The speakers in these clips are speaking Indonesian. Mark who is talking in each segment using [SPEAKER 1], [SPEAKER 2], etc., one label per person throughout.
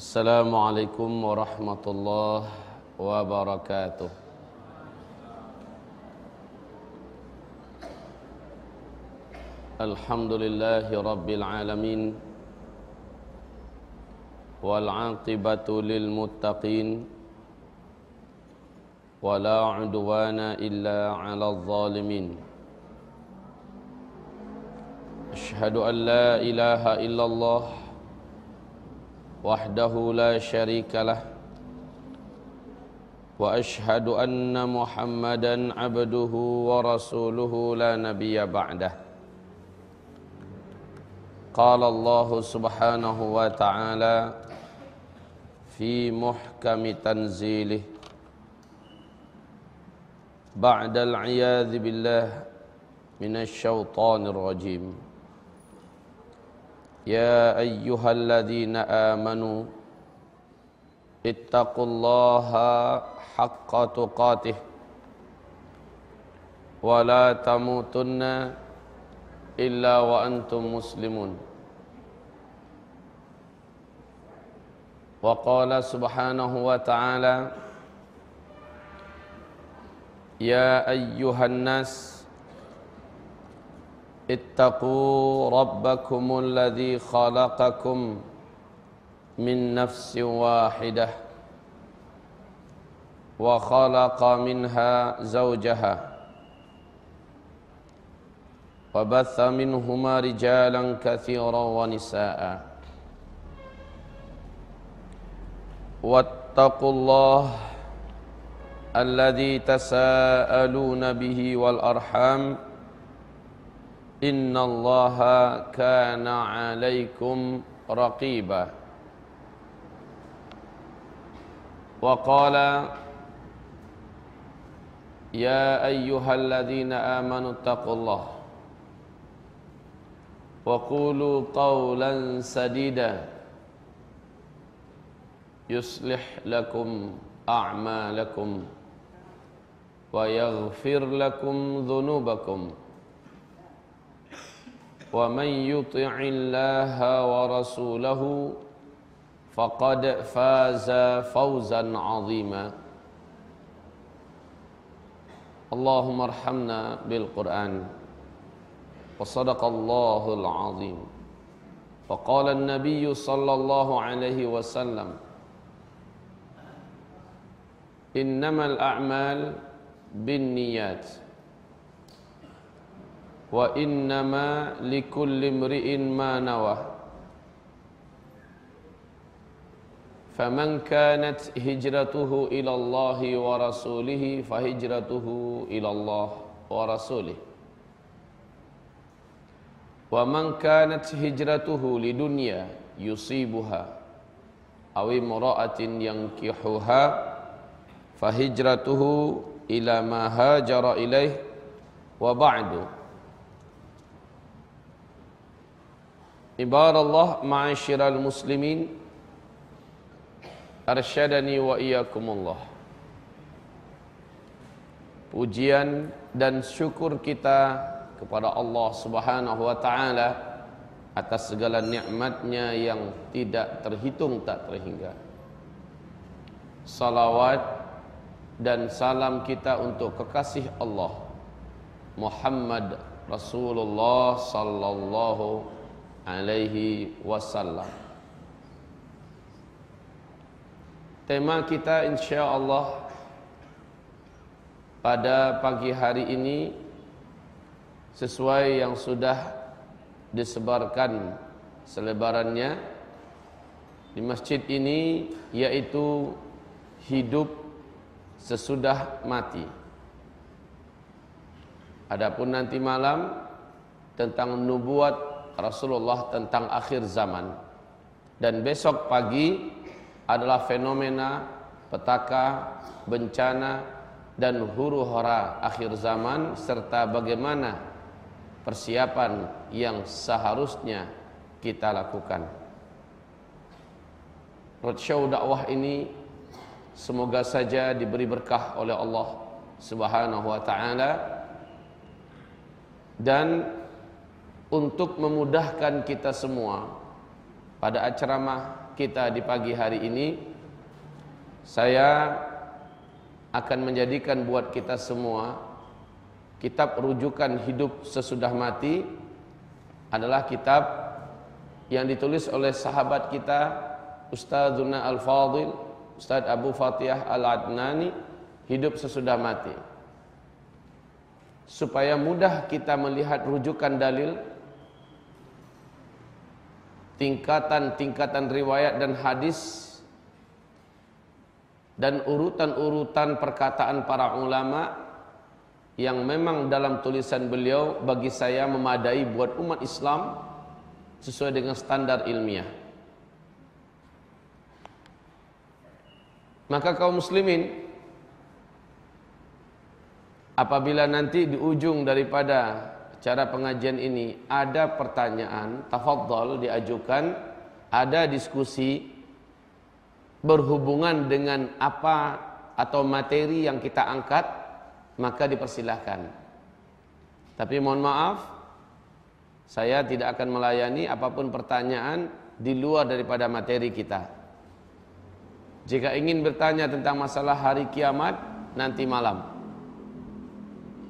[SPEAKER 1] Assalamualaikum warahmatullahi wabarakatuh. Alhamdulillahi rabbil alamin, wal aqibatu lil muttaqin, wala udwana illa 'alal zalimin. Asyhadu an la ilaha illallah wahdahu la syarika lah, wa ashhadu anna Muhammadan abduhu wa rasuluhu la nabiyya ba'dah. Qala Allah subhanahu wa ta'ala fi muhkami tanzilih ba'dal a'yadhi billah minasy syaithanir rajim. Ya ayyuhalladzina amanu ittaqullaha haqqa tuqatih wa la tamutunna illa wa antum muslimun. Wa qala subhanahu wa ta'ala ya ayyuhan nas ittaqu rabbakumul ladzi khalaqakum min nafsin wahidah wa khalaqa minha zawjaha wa batha minhuma rijalan katsiran wa nisaa'a wattaqullaha alladzi tasaaluna bihi wal arham innallaha kana 'alaikum raqiba. Wa qala ya ayyuhalladzina amanu taqullaha wa qulu qawlan sadida yuslih lakum a'malakum wa yaghfir lakum dhunubakum wa man yuti'illaha wa rasulahu faqad faza fawzan 'azima. Allahumma arhamna bil Qur'an wa sadaqallahul 'azim. Wa qala an-nabiy sallallahu alaihi wasallam innamal a'mal binniyat wa innama likulli imri'in ma nawa faman kanat hijratuhu ila Allah wa rasulih fa hijratuhu ila Allah wa rasulih wa man kanat hijratuhu lidunya yusibuha aw imra'atin yankihuha fa hijratuhu ila ma hajara ilaih wa ba'du. Ibadallah ma'asyiral muslimin, arsyadani wa iyyakumullah. Pujian dan syukur kita kepada Allah subhanahu wa ta'ala atas segala nikmatnya yang tidak terhitung tak terhingga. Salawat dan salam kita untuk kekasih Allah Muhammad Rasulullah sallallahu alaihi wasallam. Tema kita insyaallah pada pagi hari ini sesuai yang sudah disebarkan selebarannya di masjid ini, yaitu hidup sesudah mati. Adapun nanti malam tentang nubuat Rasulullah tentang akhir zaman, dan besok pagi adalah fenomena petaka, bencana dan huru-hara akhir zaman serta bagaimana persiapan yang seharusnya kita lakukan. Roadshow dakwah ini semoga saja diberi berkah oleh Allah Subhanahu wa ta'ala, dan untuk memudahkan kita semua pada ceramah kita di pagi hari ini, saya akan menjadikan buat kita semua kitab rujukan hidup sesudah mati adalah kitab yang ditulis oleh sahabat kita Ustadzuna Al-Fadhil Ustadz Abu Fatihah Al-Adnani, Hidup Sesudah Mati. Supaya mudah kita melihat rujukan dalil, tingkatan-tingkatan riwayat dan hadis, dan urutan-urutan perkataan para ulama yang memang dalam tulisan beliau bagi saya memadai buat umat Islam sesuai dengan standar ilmiah. Maka kaum muslimin, apabila nanti di ujung daripada acara pengajian ini ada pertanyaan, tafadhol diajukan, ada diskusi berhubungan dengan apa atau materi yang kita angkat, maka dipersilahkan. Tapi mohon maaf, saya tidak akan melayani apapun pertanyaan di luar daripada materi kita. Jika ingin bertanya tentang masalah hari kiamat nanti malam,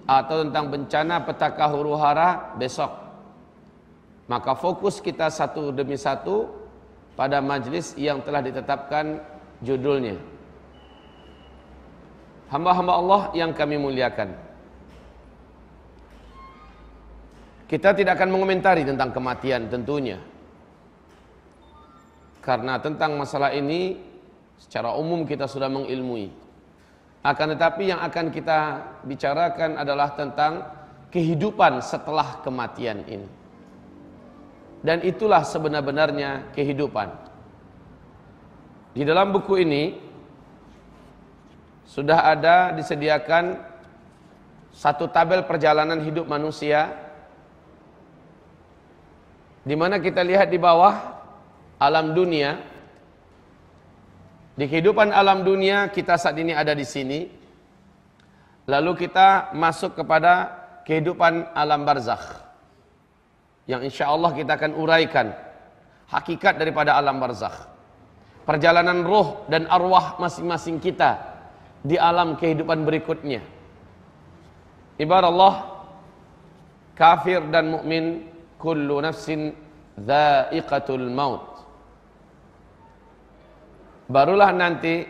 [SPEAKER 1] atau tentang bencana petaka huru-hara besok, maka fokus kita satu demi satu pada majlis yang telah ditetapkan judulnya. Hamba-hamba Allah yang kami muliakan, kita tidak akan mengomentari tentang kematian tentunya, karena tentang masalah ini secara umum kita sudah mengilmui. Akan tetapi yang akan kita bicarakan adalah tentang kehidupan setelah kematian ini. Dan itulah sebenar-benarnya kehidupan. Di dalam buku ini sudah ada disediakan satu tabel perjalanan hidup manusia, di mana kita lihat di bawah alam dunia. Di kehidupan alam dunia kita saat ini ada di sini. Lalu kita masuk kepada kehidupan alam barzakh, yang insya Allah kita akan uraikan hakikat daripada alam barzakh, perjalanan roh dan arwah masing-masing kita di alam kehidupan berikutnya. Ibarat Allah, kafir dan mukmin, kullu nafsin dha'iqatul maut. Barulah nanti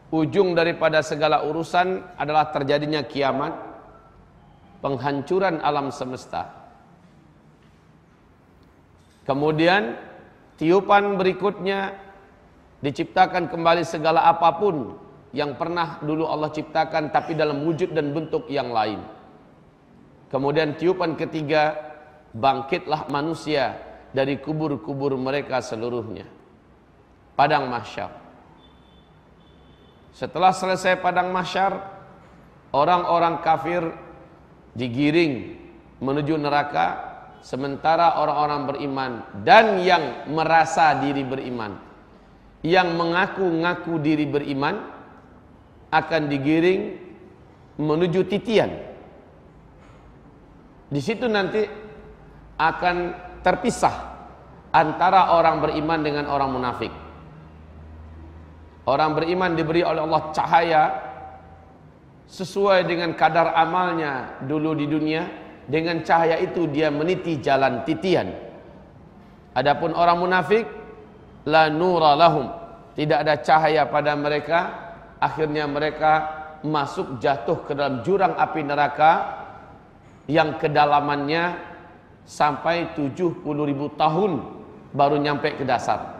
[SPEAKER 1] ujung daripada segala urusan adalah terjadinya kiamat, penghancuran alam semesta. Kemudian tiupan berikutnya, diciptakan kembali segala apapun yang pernah dulu Allah ciptakan tapi dalam wujud dan bentuk yang lain. Kemudian tiupan ketiga, bangkitlah manusia dari kubur-kubur mereka seluruhnya. Padang mahsyar. Setelah selesai padang mahsyar, orang-orang kafir digiring menuju neraka, sementara orang-orang beriman dan yang merasa diri beriman, yang mengaku-ngaku diri beriman, akan digiring menuju titian. Di situ nanti akan terpisah antara orang beriman dengan orang munafik. Orang beriman diberi oleh Allah cahaya sesuai dengan kadar amalnya dulu di dunia. Dengan cahaya itu dia meniti jalan titian. Adapun orang munafik, la nura lahum, tidak ada cahaya pada mereka. Akhirnya mereka masuk jatuh ke dalam jurang api neraka yang kedalamannya sampai 70.000 tahun baru nyampe ke dasar.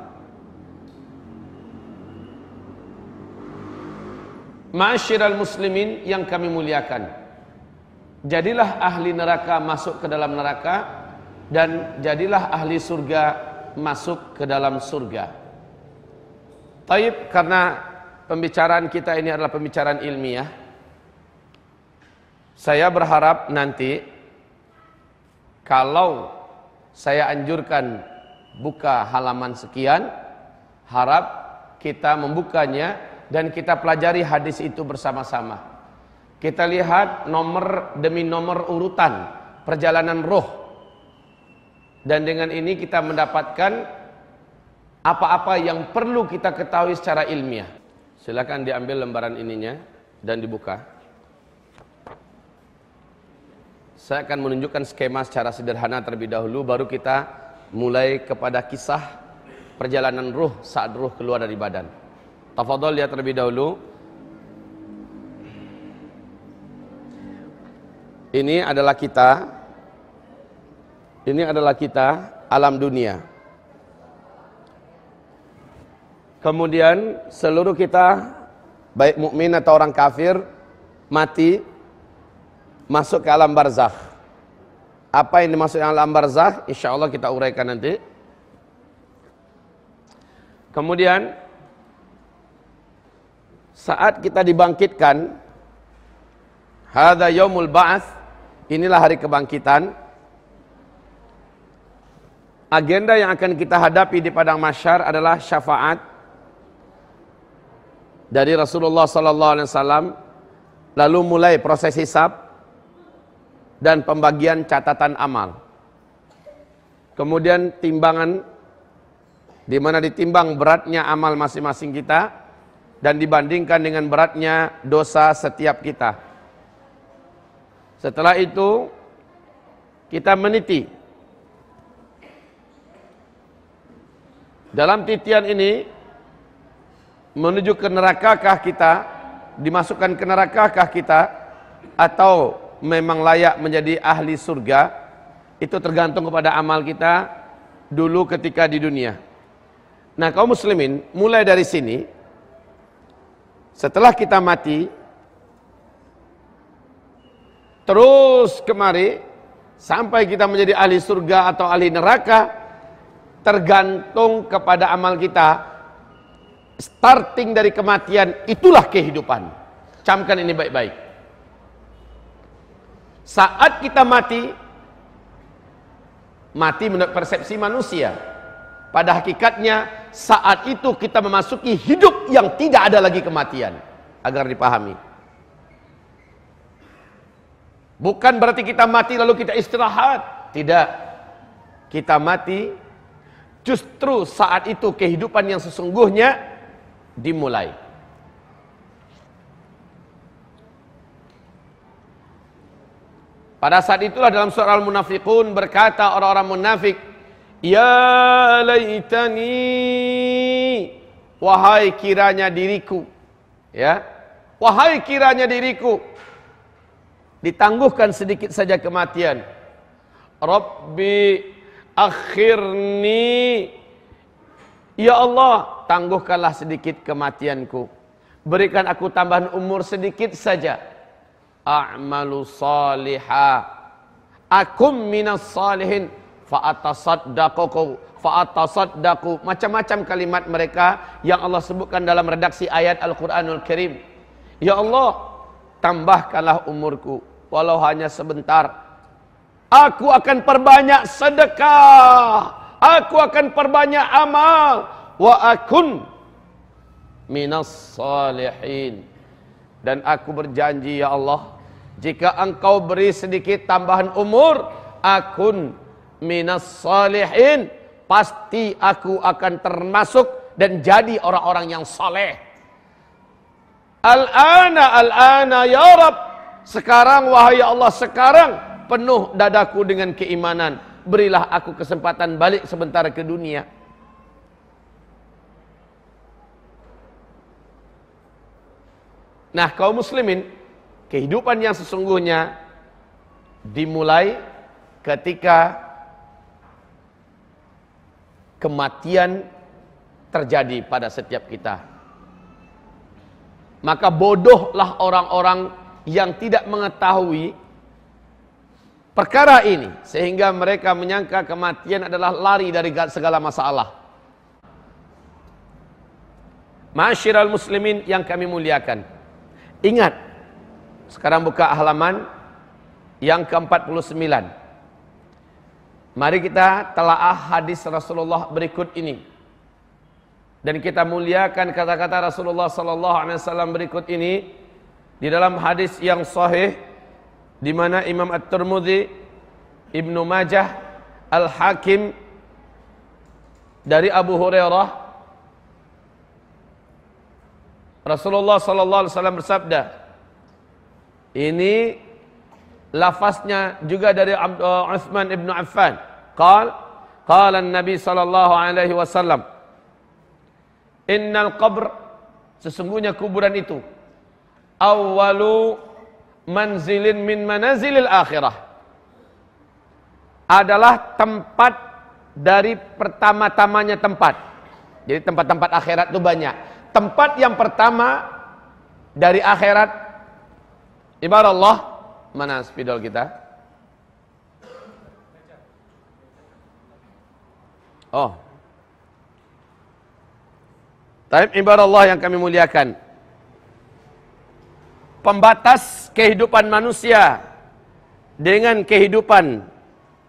[SPEAKER 1] Ma'asyiral muslimin yang kami muliakan, jadilah ahli neraka masuk ke dalam neraka, dan jadilah ahli surga masuk ke dalam surga. Taib, karena pembicaraan kita ini adalah pembicaraan ilmiah, saya berharap nanti kalau saya anjurkan buka halaman sekian, harap kita membukanya dan kita pelajari hadis itu bersama-sama. Kita lihat nomor demi nomor urutan perjalanan roh, dan dengan ini kita mendapatkan apa-apa yang perlu kita ketahui secara ilmiah. Silakan diambil lembaran ininya dan dibuka. Saya akan menunjukkan skema secara sederhana terlebih dahulu, baru kita mulai kepada kisah perjalanan ruh saat ruh keluar dari badan. Tafadhol lihat terlebih dahulu. Ini adalah kita. Ini adalah kita alam dunia. Kemudian seluruh kita, baik mukmin atau orang kafir, mati, masuk ke alam barzakh. Apa yang dimaksud alam barzakh? Insya Allah kita uraikan nanti. Kemudian saat kita dibangkitkan, hadza yaumul ba'ats, inilah hari kebangkitan. Agenda yang akan kita hadapi di padang mahsyar adalah syafaat dari Rasulullah SAW, lalu mulai proses hisab dan pembagian catatan amal. Kemudian timbangan, di mana ditimbang beratnya amal masing-masing kita dan dibandingkan dengan beratnya dosa setiap kita. Setelah itu kita meniti. Dalam titian ini menuju ke nerakakah kita, dimasukkan ke nerakakah kita, atau memang layak menjadi ahli surga, itu tergantung kepada amal kita dulu ketika di dunia. Nah, kaum muslimin, mulai dari sini, setelah kita mati, terus kemari, sampai kita menjadi ahli surga atau ahli neraka, tergantung kepada amal kita. Starting dari kematian, itulah kehidupan. Camkan ini baik-baik. Saat kita mati, mati menurut persepsi manusia. Pada hakikatnya, saat itu kita memasuki hidup yang tidak ada lagi kematian. Agar dipahami. Bukan berarti kita mati lalu kita istirahat. Tidak. Kita mati, justru saat itu kehidupan yang sesungguhnya dimulai. Pada saat itulah dalam surah Al-Munafiqun berkata orang-orang munafik, ya laitani, wahai kiranya diriku, ya, wahai kiranya diriku, ditangguhkan sedikit saja kematian. Rabbi akhirni, ya Allah, tangguhkanlah sedikit kematianku. Berikan aku tambahan umur sedikit saja. A'malu salihah, akum minas salihin, fa'atasaddaqu. Macam-macam kalimat mereka yang Allah sebutkan dalam redaksi ayat Al-Quranul Karim. Ya Allah, tambahkanlah umurku, walau hanya sebentar. Aku akan perbanyak sedekah, aku akan perbanyak amal, wa akun minas salihin. Dan aku berjanji ya Allah, jika engkau beri sedikit tambahan umur, akun minas salihin, pasti aku akan termasuk dan jadi orang-orang yang saleh. Al-ana ya Rabb, sekarang wahai Allah, sekarang penuh dadaku dengan keimanan, berilah aku kesempatan balik sebentar ke dunia. Nah, kaum muslimin, kehidupan yang sesungguhnya dimulai ketika kematian terjadi pada setiap kita. Maka bodohlah orang-orang yang tidak mengetahui perkara ini, sehingga mereka menyangka kematian adalah lari dari segala masalah. Ma'asyiral muslimin yang kami muliakan, ingat, sekarang buka halaman yang ke-49. Mari kita telaah hadis Rasulullah berikut ini. Dan kita muliakan kata-kata Rasulullah SAW berikut ini di dalam hadis yang sahih, di mana Imam At-Tirmidzi, Ibnu Majah, Al-Hakim dari Abu Hurairah, Rasulullah sallallahu alaihi wasallam bersabda, ini lafaznya juga dari Utsman ibn Affan, qala an-nabi sallallahu alaihi wasallam, innal qabr, sesungguhnya kuburan itu, awwalu manzilin min manazilil akhirah, adalah tempat dari pertama-tamanya tempat. Jadi tempat-tempat akhirat itu banyak. Tempat yang pertama dari akhirat, ibarat Allah, mana spidol kita? Oh, taib ibarat Allah yang kami muliakan. Pembatas kehidupan manusia dengan kehidupan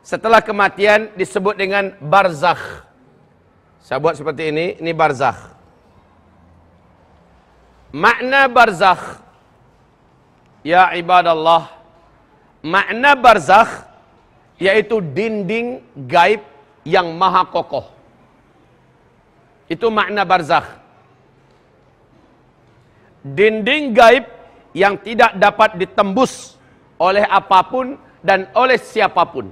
[SPEAKER 1] setelah kematian disebut dengan barzakh. Saya buat seperti ini barzakh. Makna barzakh, ya ibadallah, makna barzakh yaitu dinding gaib yang maha kokoh. Itu makna barzakh. Dinding gaib yang tidak dapat ditembus oleh apapun dan oleh siapapun.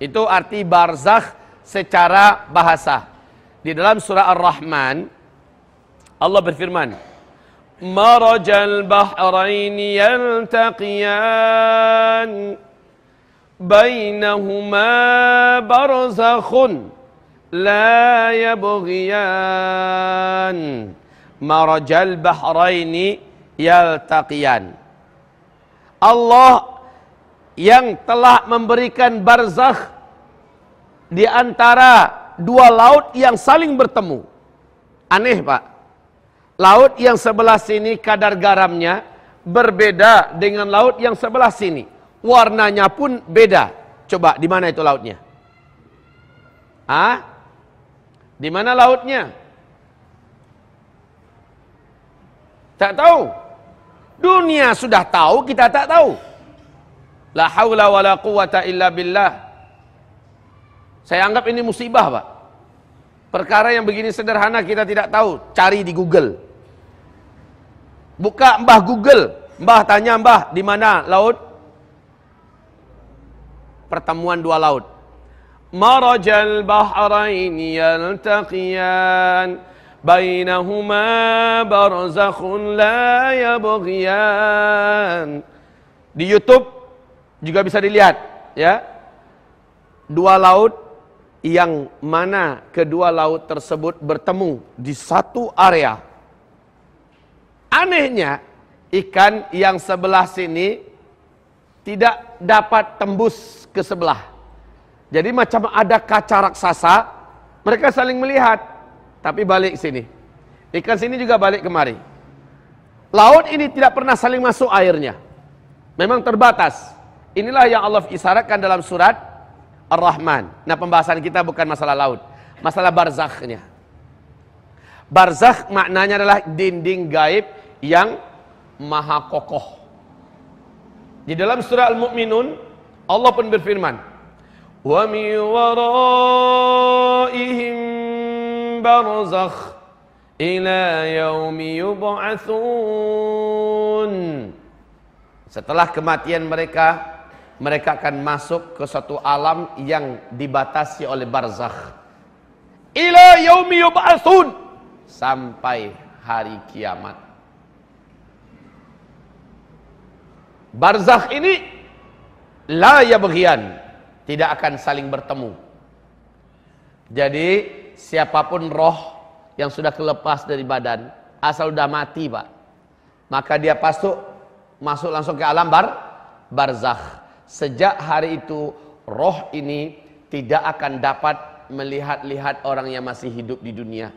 [SPEAKER 1] Itu arti barzakh secara bahasa. Di dalam surah Ar-Rahman, Allah berfirman, marajal bahraini yaltaqiyan bainahuma barzakhun la yabghiyan. Marajal bahraini yaltaqiyan. Allah yang telah memberikan barzakh di antara dua laut yang saling bertemu. Aneh, Pak. Laut yang sebelah sini kadar garamnya berbeda dengan laut yang sebelah sini. Warnanya pun beda. Coba, di mana itu lautnya? Di mana lautnya? Tak tahu. Dunia sudah tahu, kita tak tahu. La haula wala quwata illa billah. Saya anggap ini musibah, Pak. Perkara yang begini sederhana kita tidak tahu, cari di Google. Buka Mbah Google, Mbah tanya Mbah, di mana laut? Pertemuan dua laut. Marajal bahraini yaltaqiyan bainahuma barzakhun la yabghiyan. Di YouTube juga bisa dilihat, ya. Dua laut yang mana kedua laut tersebut bertemu di satu area. Anehnya, ikan yang sebelah sini tidak dapat tembus ke sebelah. Jadi macam ada kaca raksasa, mereka saling melihat, tapi balik sini. Ikan sini juga balik kemari. Laut ini tidak pernah saling masuk airnya. Memang terbatas. Inilah yang Allah isyaratkan dalam surat Ar-Rahman. Nah, pembahasan kita bukan masalah laut, masalah barzakhnya. Barzakh maknanya adalah dinding gaib yang maha kokoh. Di dalam surah Al-Mu'minun, Allah pun berfirman, wa min waraihim barzakh ila yaumi yub'atsun. Setelah kematian mereka akan masuk ke suatu alam yang dibatasi oleh barzakh. Ila yaumi yub'atsun, sampai hari kiamat. Barzakh ini la yabghiyan, tidak akan saling bertemu. Jadi siapapun roh yang sudah kelepas dari badan, asal sudah mati, Pak, maka dia masuk langsung ke alam barzakh. Sejak hari itu roh ini tidak akan dapat melihat-lihat orang yang masih hidup di dunia.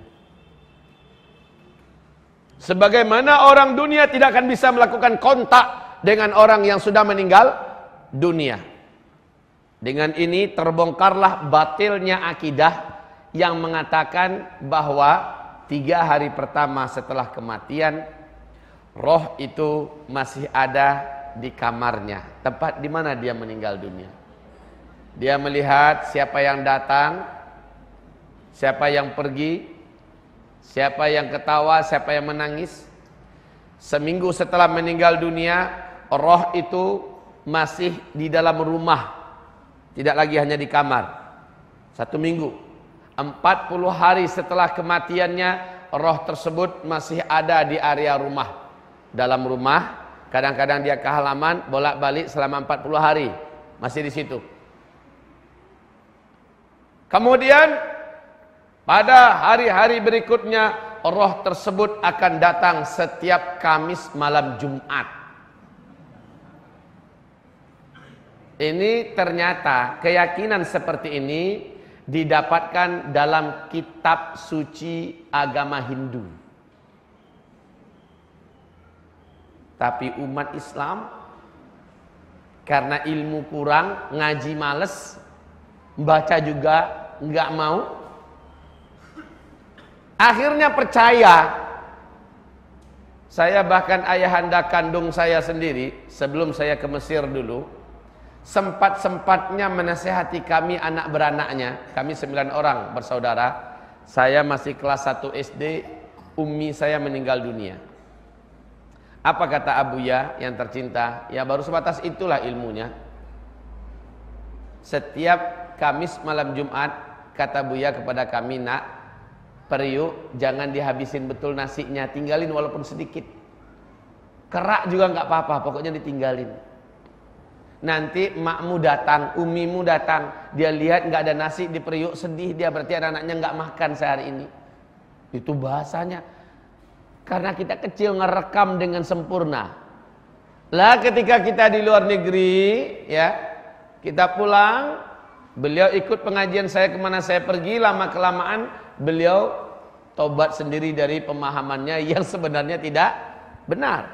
[SPEAKER 1] Sebagaimana orang dunia tidak akan bisa melakukan kontak dengan orang yang sudah meninggal dunia. Dengan ini terbongkarlah batilnya akidah yang mengatakan bahwa 3 hari pertama setelah kematian roh itu masih ada di kamarnya, tempat di mana dia meninggal dunia. Dia melihat siapa yang datang, siapa yang pergi, siapa yang ketawa, siapa yang menangis. Seminggu setelah meninggal dunia, roh itu masih di dalam rumah, tidak lagi hanya di kamar. 1 minggu, 40 hari setelah kematiannya, roh tersebut masih ada di area rumah. Dalam rumah, kadang-kadang dia ke halaman, bolak-balik selama 40 hari, masih di situ. Kemudian pada hari-hari berikutnya, roh tersebut akan datang setiap Kamis malam Jumat. Ini ternyata keyakinan seperti ini didapatkan dalam kitab suci agama Hindu. Tapi umat Islam karena ilmu kurang, ngaji males, baca juga nggak mau, akhirnya percaya. Saya bahkan ayahanda kandung saya sendiri, sebelum saya ke Mesir dulu, sempat-sempatnya menasehati kami anak beranaknya. Kami 9 orang bersaudara. Saya masih kelas 1 SD, ummi saya meninggal dunia. Apa kata Abuya yang tercinta? Ya baru sebatas itulah ilmunya. Setiap Kamis malam Jumat, kata Buya kepada kami, nak, periuk jangan dihabisin betul nasinya, tinggalin walaupun sedikit. Kerak juga nggak apa-apa, pokoknya ditinggalin. Nanti makmu datang, umimu datang, dia lihat nggak ada nasi di periuk, sedih dia, berarti anak-anaknya nggak makan sehari ini. Itu bahasanya. Karena kita kecil ngerekam dengan sempurna. Lah ketika kita di luar negeri, ya, kita pulang, beliau ikut pengajian saya kemana saya pergi, lama kelamaan beliau tobat sendiri dari pemahamannya yang sebenarnya tidak benar.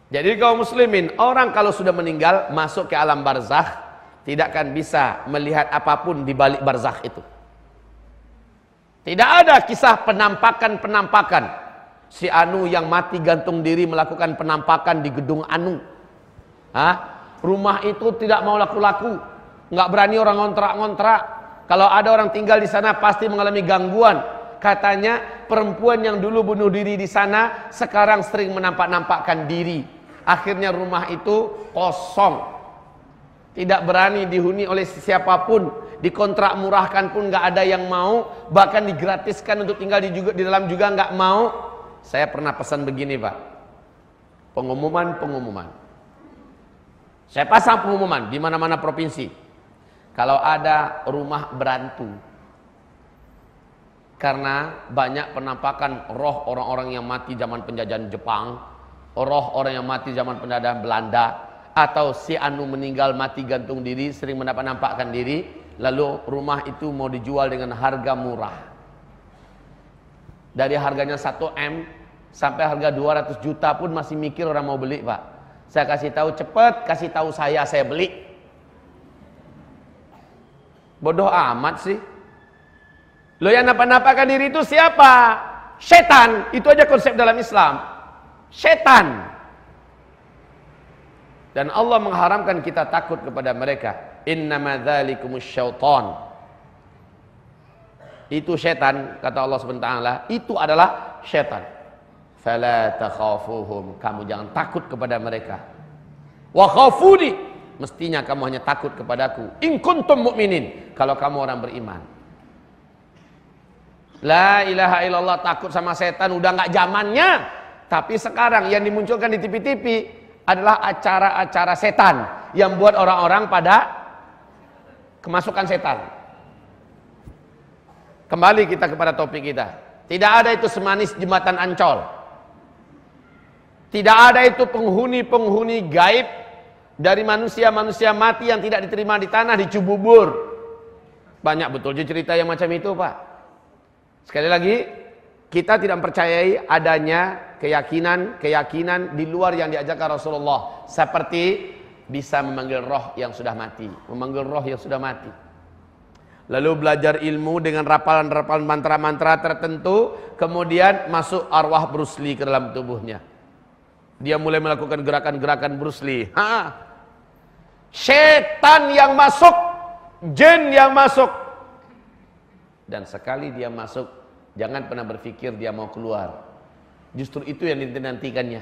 [SPEAKER 1] Jadi kaum muslimin, orang kalau sudah meninggal masuk ke alam barzakh, tidak akan bisa melihat apapun di balik barzakh itu. Tidak ada kisah penampakan-penampakan. Si Anu yang mati gantung diri melakukan penampakan di gedung Anu. Rumah itu tidak mau laku-laku, nggak berani orang ngontrak-ngontrak. Kalau ada orang tinggal di sana pasti mengalami gangguan. Katanya perempuan yang dulu bunuh diri di sana sekarang sering menampak-nampakkan diri. Akhirnya rumah itu kosong, tidak berani dihuni oleh siapapun. Dikontrak murahkan pun nggak ada yang mau, bahkan digratiskan untuk tinggal di dalam juga nggak mau. Saya pernah pesan begini Pak, pengumuman. Saya pasang pengumuman di mana-mana provinsi. Kalau ada rumah berantu, karena banyak penampakan roh orang-orang yang mati zaman penjajahan Jepang, roh orang yang mati zaman penjajahan Belanda, atau si Anu meninggal mati gantung diri, sering menampakkan diri. Lalu rumah itu mau dijual dengan harga murah. Dari harganya 1 M sampai harga 200 juta pun masih mikir orang mau beli Pak. Saya kasih tahu, cepet kasih tahu saya beli. Bodoh amat sih. Lo yang nampak-nampakkan diri itu siapa? Setan. Itu aja konsep dalam Islam. Setan. Dan Allah mengharamkan kita takut kepada mereka. Innama dzalikumus syaitan. Itu setan, kata Allah Subhanahu wa taala, itu adalah setan. Fala takhafuhum, kamu jangan takut kepada mereka. Wa khafuni, mestinya kamu hanya takut kepadaku. In kuntum mu'minin, kalau kamu orang beriman. La ilaha illallah, takut sama setan udah enggak zamannya. Tapi sekarang yang dimunculkan di TV-TV adalah acara-acara setan yang buat orang-orang pada kemasukan setan. Kembali kita kepada topik kita. Tidak ada itu semanis jembatan Ancol. Tidak ada itu penghuni-penghuni gaib dari manusia-manusia mati yang tidak diterima di tanah, di Cibubur. Banyak betul cerita yang macam itu Pak. Sekali lagi, kita tidak percayai adanya keyakinan di luar yang diajarkan Rasulullah. Seperti bisa memanggil roh yang sudah mati, memanggil roh yang sudah mati. Lalu belajar ilmu dengan rapalan-rapalan mantra-mantra tertentu, kemudian masuk arwah Bruce Lee ke dalam tubuhnya. Dia mulai melakukan gerakan-gerakan Bruce Lee. Setan yang masuk, jin yang masuk. Dan sekali dia masuk, jangan pernah berpikir dia mau keluar. Justru itu yang dinantikannya.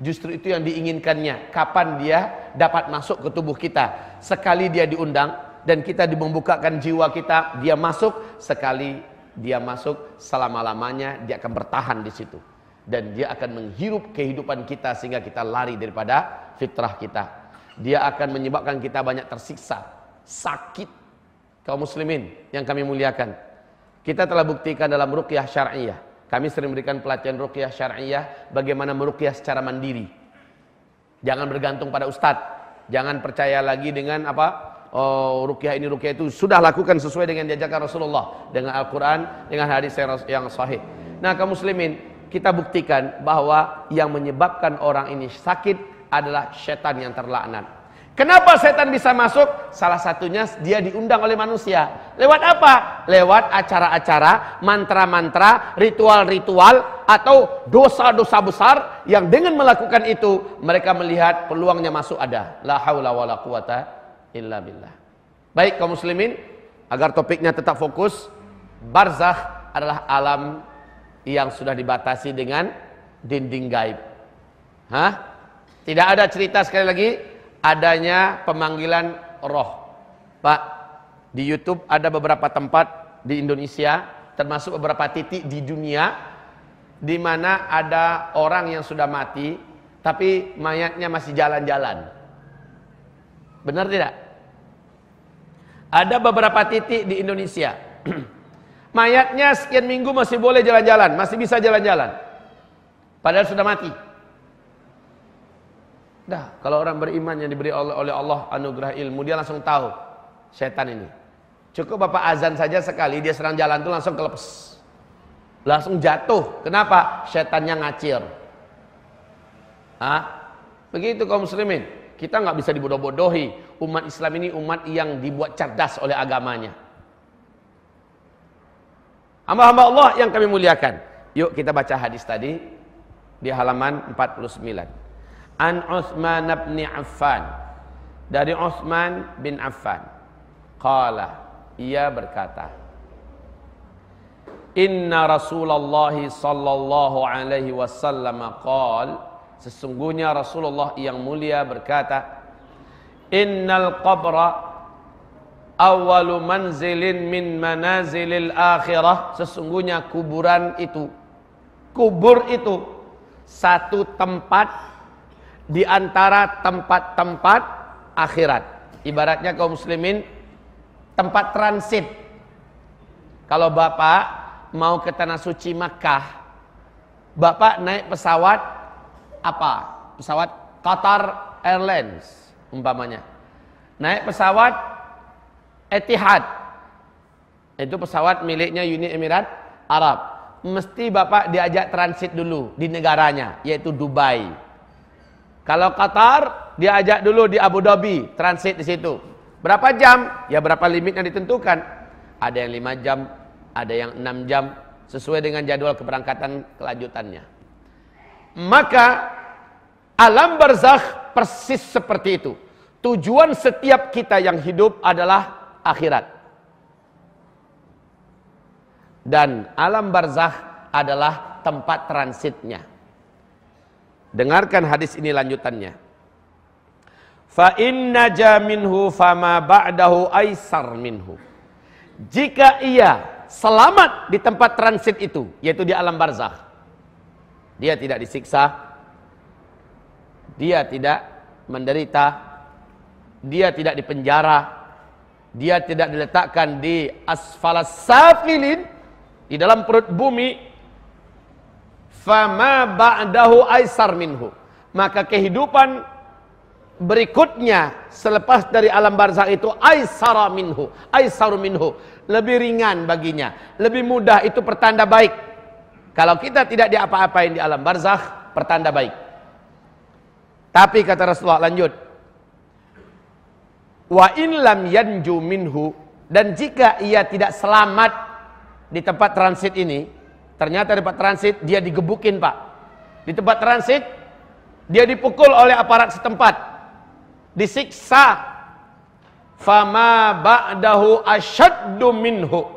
[SPEAKER 1] Justru itu yang diinginkannya. Kapan dia dapat masuk ke tubuh kita. Sekali dia diundang dan kita membukakan jiwa kita, dia masuk. Sekali dia masuk, selama-lamanya dia akan bertahan di situ. Dan dia akan menghirup kehidupan kita sehingga kita lari daripada fitrah kita. Dia akan menyebabkan kita banyak tersiksa, sakit. Kaum muslimin yang kami muliakan, kita telah buktikan dalam ruqyah syar'iyah. Kami sering memberikan pelatihan ruqyah syar'iyah, bagaimana meruqyah secara mandiri. Jangan bergantung pada ustadz. Jangan percaya lagi dengan ruqyah ini, ruqyah itu. Sudah lakukan sesuai dengan diajarkan Rasulullah, dengan Al-Quran, dengan hadis yang sahih. Nah, kaum muslimin, kita buktikan bahwa yang menyebabkan orang ini sakit adalah setan yang terlaknat. Kenapa setan bisa masuk? Salah satunya dia diundang oleh manusia. Lewat apa? Lewat acara-acara, mantra-mantra, ritual-ritual, atau dosa-dosa besar yang dengan melakukan itu mereka melihat peluangnya masuk ada. La haula wala quwata illa billah. Baik kaum muslimin, agar topiknya tetap fokus, barzakh adalah alam yang sudah dibatasi dengan dinding gaib. Tidak ada cerita, sekali lagi, adanya pemanggilan roh. Pak, di YouTube ada beberapa tempat di Indonesia, termasuk beberapa titik di dunia, di mana ada orang yang sudah mati, tapi mayatnya masih jalan-jalan. Benar tidak? Ada beberapa titik di Indonesia, mayatnya sekian minggu masih boleh jalan-jalan, masih bisa jalan-jalan, padahal sudah mati. Dah, kalau orang beriman yang diberi oleh Allah anugerah ilmu, dia langsung tahu setan ini. Cukup bapak azan saja sekali, dia serang jalan tuh langsung kelepes, langsung jatuh. Kenapa? Setannya ngacir. Begitu kaum muslimin. Kita nggak bisa dibodoh-bodohi. Umat Islam ini umat yang dibuat cerdas oleh agamanya. Hamba-hamba Allah yang kami muliakan, yuk kita baca hadis tadi di halaman 49. An Utsman bin Affan, dari Utsman bin Affan, qala, ia berkata, inna Rasulullah sallallahu alaihi wasallam qala, sesungguhnya Rasulullah yang mulia berkata, innal qabra awwalu manzilin min manazilil akhirah, sesungguhnya kuburan itu, kubur itu satu tempat di antara tempat-tempat akhirat. Ibaratnya kaum muslimin, tempat transit. Kalau bapak mau ke tanah suci Makkah, bapak naik pesawat apa? Pesawat Qatar Airlines umpamanya. Naik pesawat Etihad, itu pesawat miliknya Uni Emirat Arab. Mesti bapak diajak transit dulu di negaranya, yaitu Dubai. Kalau Qatar, diajak dulu di Abu Dhabi, transit di situ. Berapa jam? Ya berapa limit yang ditentukan. Ada yang 5 jam, ada yang 6 jam, sesuai dengan jadwal keberangkatan kelanjutannya. Maka alam barzakh persis seperti itu. Tujuan setiap kita yang hidup adalah akhirat. Dan alam barzakh adalah tempat transitnya. Dengarkan hadis ini lanjutannya. Fa inna jaminhu fama ba'dahu aisar minhu. Jika ia selamat di tempat transit itu, yaitu di alam barzakh, dia tidak disiksa, dia tidak menderita, dia tidak dipenjara, dia tidak diletakkan di asfalas safilin, di dalam perut bumi, fama ba'dahu aisar minhu, maka kehidupan berikutnya selepas dari alam barzakh itu aisara minhu, lebih ringan baginya, lebih mudah. Itu pertanda baik. Kalau kita tidak diapa-apain di alam barzakh, pertanda baik. Tapi kata Rasulullah, lanjut, wa in lam yanju minhu, dan jika ia tidak selamat di tempat transit ini, ternyata di tempat transit dia digebukin pak, di tempat transit dia dipukul oleh aparat setempat, disiksa, fama ba'dahu asyaddu minhu,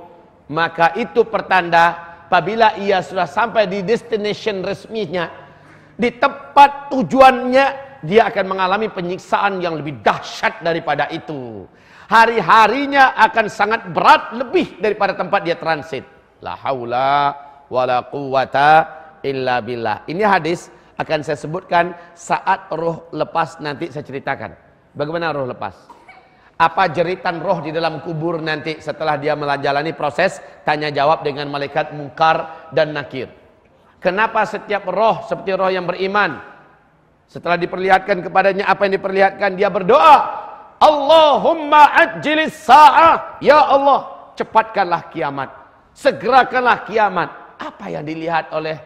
[SPEAKER 1] maka itu pertanda apabila ia sudah sampai di destination resminya, di tempat tujuannya, dia akan mengalami penyiksaan yang lebih dahsyat daripada itu. Hari-harinya akan sangat berat lebih daripada tempat dia transit. La haula wala quwata illa billah. Ini hadis akan saya sebutkan saat roh lepas, nanti saya ceritakan. Bagaimana roh lepas? Apa jeritan roh di dalam kubur nanti setelah dia menjalani proses tanya jawab dengan malaikat Munkar dan Nakir. Kenapa setiap roh seperti roh yang beriman, setelah diperlihatkan kepadanya apa yang diperlihatkan, dia berdoa, Allahumma ajjilis sa'ah, ya Allah cepatkanlah kiamat, segerakanlah kiamat. Apa yang dilihat oleh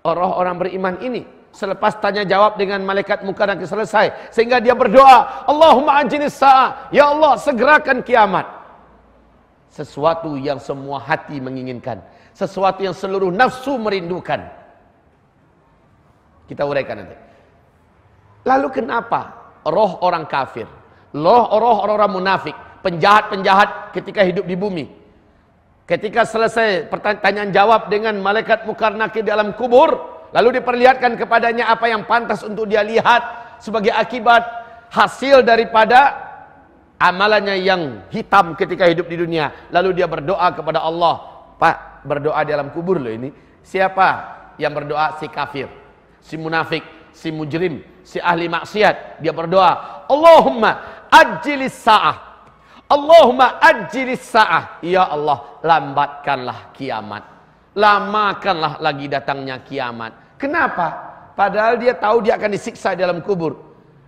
[SPEAKER 1] orang-orang beriman ini selepas tanya jawab dengan malaikat Munkar dan Nakir selesai, sehingga dia berdoa, Allahumma ajjilis sa'ah, ya Allah segerakan kiamat. Sesuatu yang semua hati menginginkan, sesuatu yang seluruh nafsu merindukan. Kita uraikan nanti. Lalu kenapa roh orang kafir, roh orang-orang munafik, penjahat-penjahat ketika hidup di bumi, ketika selesai pertanyaan jawab dengan malaikat Munkar Nakir di alam kubur, lalu diperlihatkan kepadanya apa yang pantas untuk dia lihat sebagai akibat hasil daripada amalannya yang hitam ketika hidup di dunia. Lalu dia berdoa kepada Allah. Pak, berdoa di alam kubur loh ini. Siapa yang berdoa? Si kafir, si munafik, si mujrim, si ahli maksiat. Dia berdoa, Allahumma ajjilis sa'ah, Allahumma ajjilis sa'ah, ya Allah lambatkanlah kiamat, lamakanlah lagi datangnya kiamat. Kenapa? Padahal dia tahu dia akan disiksa di dalam kubur,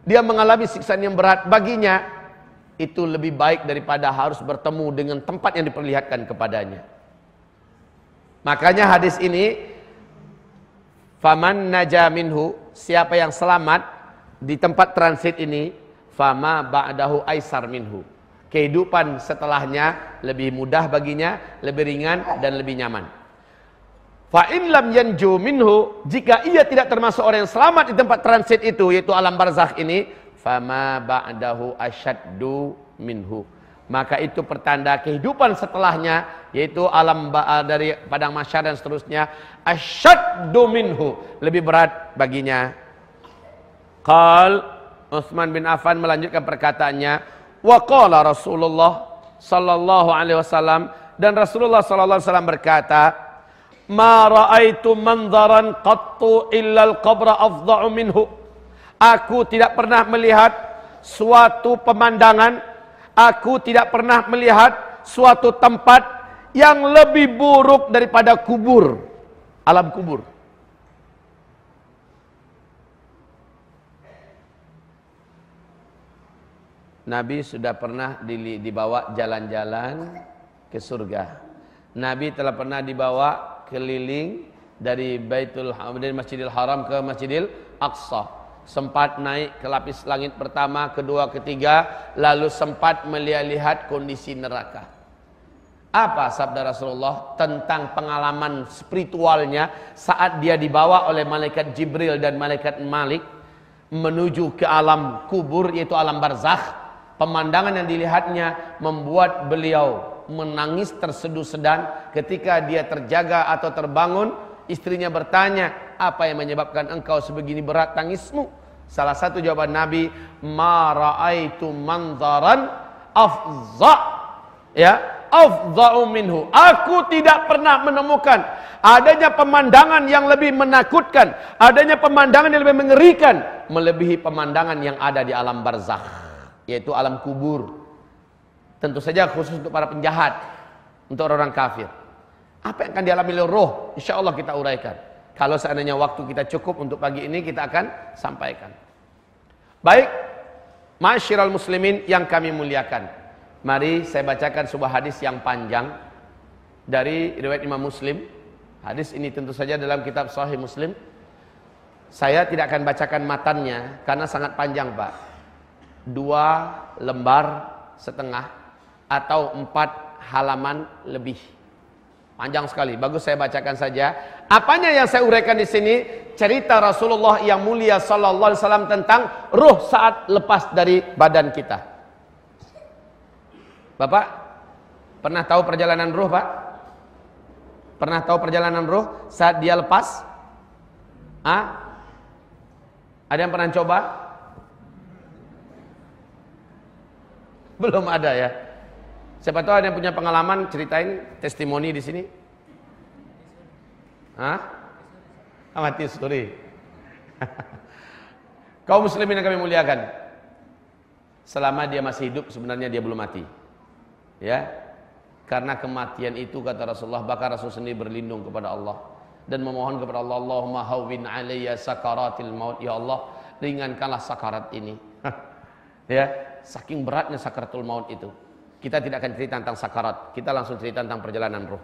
[SPEAKER 1] dia mengalami siksaan yang berat. Baginya itu lebih baik daripada harus bertemu dengan tempat yang diperlihatkan kepadanya. Makanya hadis ini, faman naja minhu, siapa yang selamat di tempat transit ini, fama ba'dahu aisar minhu, kehidupan setelahnya lebih mudah baginya, lebih ringan dan lebih nyaman. Fa in lam yanju minhu, jika ia tidak termasuk orang yang selamat di tempat transit itu, yaitu alam barzakh ini, fama ba'dahu asyaddu minhu, maka itu pertanda kehidupan setelahnya, yaitu alam dari padang mahsyar dan seterusnya, asyaddu minhu, lebih berat baginya. Qal Utsman bin Affan melanjutkan perkataannya, wa qala Rasulullah sallallahu alaihi wasallam, dan Rasulullah sallallahu alaihi wasallam berkata, ma ra'aitu manzaran qattu illa al-qabra afdha'u minhu, aku tidak pernah melihat suatu pemandangan, aku tidak pernah melihat suatu tempat yang lebih buruk daripada kubur, alam kubur. Nabi sudah pernah dibawa jalan-jalan ke surga. Nabi telah pernah dibawa keliling dari Masjidil Haram ke Masjidil Aqsa. Sempat naik ke lapis langit pertama, kedua, ketiga, lalu sempat melihat kondisi neraka. Apa sabda Rasulullah tentang pengalaman spiritualnya saat dia dibawa oleh malaikat Jibril dan malaikat Malik menuju ke alam kubur, yaitu alam barzakh. Pemandangan yang dilihatnya membuat beliau menangis terseduh-sedan. Ketika dia terjaga atau terbangun, istrinya bertanya, apa yang menyebabkan engkau sebegini berat tangismu? Salah satu jawaban Nabi, ma ra'aitu manzaran afza', ya, afza'u minhu, aku tidak pernah menemukan adanya pemandangan yang lebih menakutkan, adanya pemandangan yang lebih mengerikan melebihi pemandangan yang ada di alam barzakh, yaitu alam kubur. Tentu saja khusus untuk para penjahat, untuk orang kafir. Apa yang akan dialami oleh roh, insya Allah kita uraikan. Kalau seandainya waktu kita cukup untuk pagi ini, kita akan sampaikan. Baik, ma'asyiral muslimin yang kami muliakan, mari saya bacakan sebuah hadis yang panjang dari riwayat Imam Muslim. Hadis ini tentu saja dalam kitab Sahih Muslim. Saya tidak akan bacakan matannya karena sangat panjang, Pak. 2 lembar setengah atau 4 halaman lebih. Panjang sekali. Bagus saya bacakan saja. Apanya yang saya uraikan di sini? Cerita Rasulullah yang mulia sallallahu alaihi wasallam tentang ruh saat lepas dari badan kita. Bapak pernah tahu perjalanan ruh, Pak? Pernah tahu perjalanan roh saat dia lepas? Ada yang pernah coba? Belum ada ya. Siapa tahu ada yang punya pengalaman, ceritain testimoni di sini. Mati suri. Kaum muslimin yang kami muliakan, selama dia masih hidup sebenarnya dia belum mati. Ya. Karena kematian itu kata Rasulullah, bahkan Rasul sendiri berlindung kepada Allah dan memohon kepada Allah, Allahumma hawwin alayya sakaratil maut, ya Allah, ringankanlah sakarat ini. Ya, saking beratnya sakaratul maut itu. Kita tidak akan cerita tentang sakarat, kita langsung cerita tentang perjalanan ruh.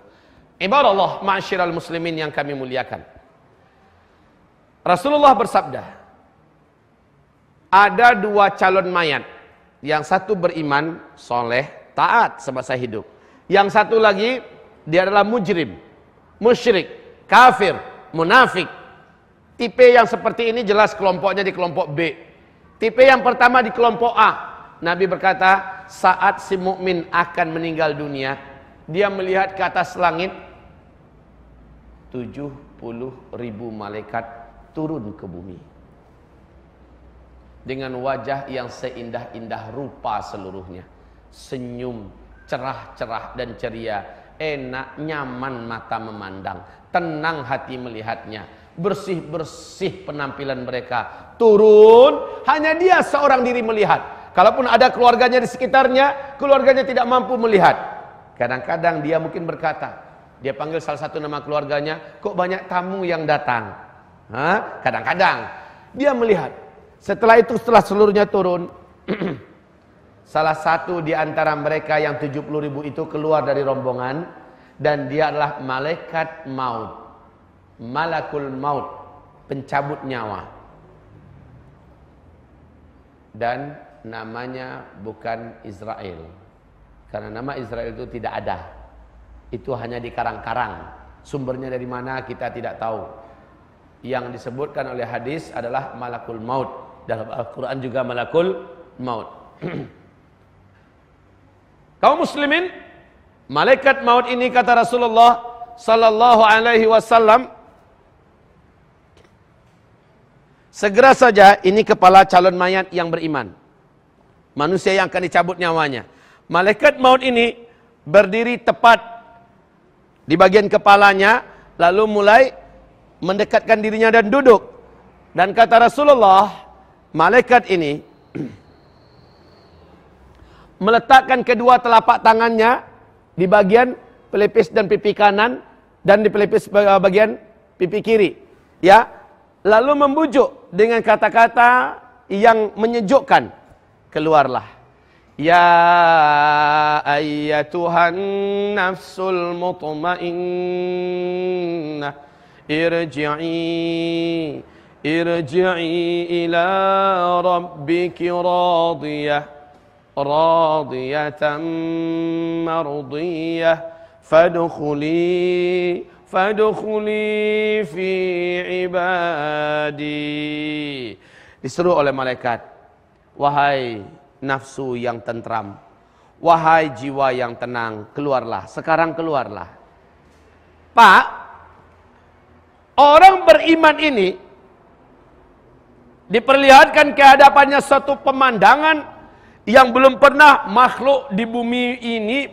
[SPEAKER 1] Ibadallah, ma'asyiral muslimin yang kami muliakan. Rasulullah bersabda, ada dua calon mayat. Yang satu beriman, soleh, taat semasa hidup. Yang satu lagi, dia adalah mujrim, musyrik, kafir, munafik. Tipe yang seperti ini jelas kelompoknya di kelompok B. Tipe yang pertama di kelompok A. Nabi berkata, saat si mukmin akan meninggal dunia, dia melihat ke atas langit, 70.000 malaikat turun ke bumi. Dengan wajah yang seindah-indah rupa seluruhnya. Senyum, cerah-cerah dan ceria. Enak, nyaman mata memandang. Tenang hati melihatnya. Bersih-bersih penampilan mereka. Turun, hanya dia seorang diri melihat. Kalaupun ada keluarganya di sekitarnya, keluarganya tidak mampu melihat. Kadang-kadang dia mungkin berkata, dia panggil salah satu nama keluarganya, kok banyak tamu yang datang? Kadang-kadang dia melihat. Setelah itu, setelah seluruhnya turun, salah satu di antara mereka yang 70.000 itu keluar dari rombongan, dan dia adalah malaikat maut, malakul maut, pencabut nyawa. Dan namanya bukan Israel, karena nama Israel itu tidak ada. Itu hanya di karang-karang. Sumbernya dari mana kita tidak tahu. Yang disebutkan oleh hadis adalah malakul maut. Dalam Al-Quran juga malakul maut. Kaum muslimin, malaikat maut ini kata Rasulullah sallallahu alaihi wasallam, segera saja ini kepala calon mayat yang beriman. Manusia yang akan dicabut nyawanya. Malaikat maut ini berdiri tepat di bagian kepalanya, lalu mulai mendekatkan dirinya dan duduk. Dan kata Rasulullah, malaikat ini meletakkan kedua telapak tangannya di bagian pelipis dan pipi kanan dan di pelipis bagian pipi kiri. Ya, lalu membujuk dengan kata-kata yang menyejukkan. Keluarlah. Ya ayyatuhan nafsul mutmainnah irji'i ila rabbiki radiyah radiyatan mardiyah fadkhuli fi ibadi. Diseru oleh malaikat, wahai nafsu yang tentram, wahai jiwa yang tenang, keluarlah, sekarang keluarlah. Pak, orang beriman ini diperlihatkan kehadapannya satu pemandangan yang belum pernah makhluk di bumi ini